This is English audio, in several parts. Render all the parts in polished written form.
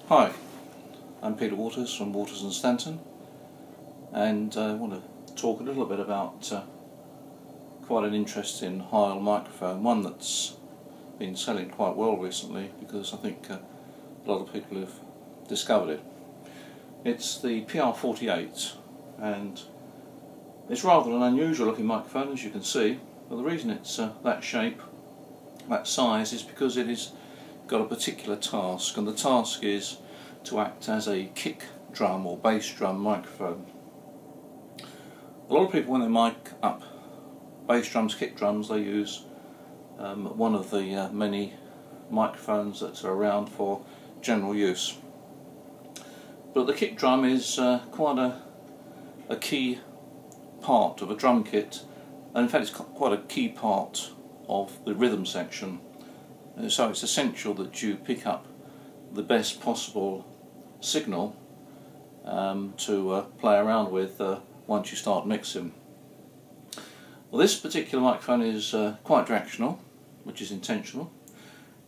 Hi, I'm Peter Waters from Waters and Stanton, and I want to talk a little bit about quite an interesting Heil microphone, one that's been selling quite well recently because I think a lot of people have discovered it. It's the PR-48, and it's rather an unusual looking microphone, as you can see, but the reason it's that shape, that size, is because it has got a particular task, and the task is to act as a kick drum or bass drum microphone. A lot of people, when they mic up bass drums, kick drums, they use one of the many microphones that are around for general use. But the kick drum is quite a key part of a drum kit, and in fact it's quite a key part of the rhythm section. So it's essential that you pick up the best possible signal to play around with once you start mixing. Well, this particular microphone is quite directional, which is intentional,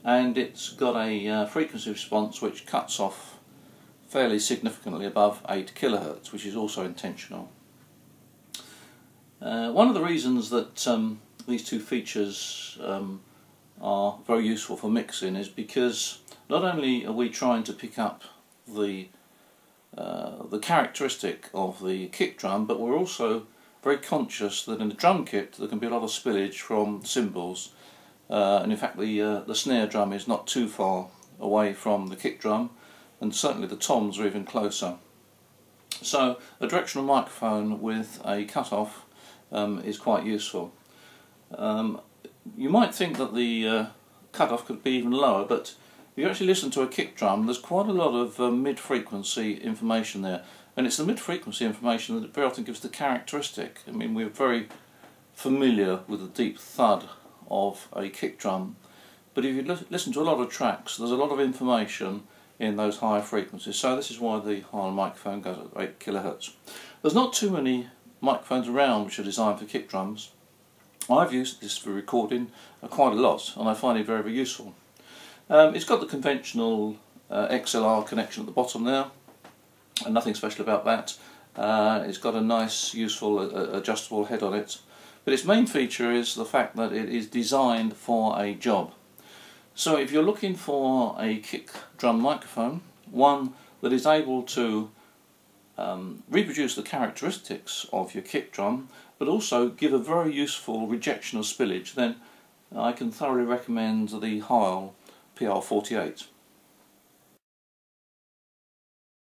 and it's got a frequency response which cuts off fairly significantly above 8 kHz, which is also intentional. One of the reasons that these two features are very useful for mixing is because not only are we trying to pick up the characteristic of the kick drum, but we're also very conscious that in the drum kit there can be a lot of spillage from cymbals, and in fact the snare drum is not too far away from the kick drum, and certainly the toms are even closer. So a directional microphone with a cut-off is quite useful. You might think that the cut-off could be even lower, but if you actually listen to a kick drum, there's quite a lot of mid-frequency information there, and it's the mid-frequency information that very often gives the characteristic. I mean, we're very familiar with the deep thud of a kick drum, but if you listen to a lot of tracks, there's a lot of information in those higher frequencies, so this is why the Heil microphone goes at 8 kHz. There's not too many microphones around which are designed for kick drums. I've used this for recording quite a lot, and I find it very, very useful. It's got the conventional XLR connection at the bottom there, and nothing special about that. It's got a nice, useful, adjustable head on it, but its main feature is the fact that it is designed for a job. So if you're looking for a kick drum microphone, one that is able to reproduce the characteristics of your kick drum, but also give a very useful rejection of spillage, then I can thoroughly recommend the Heil PR-48.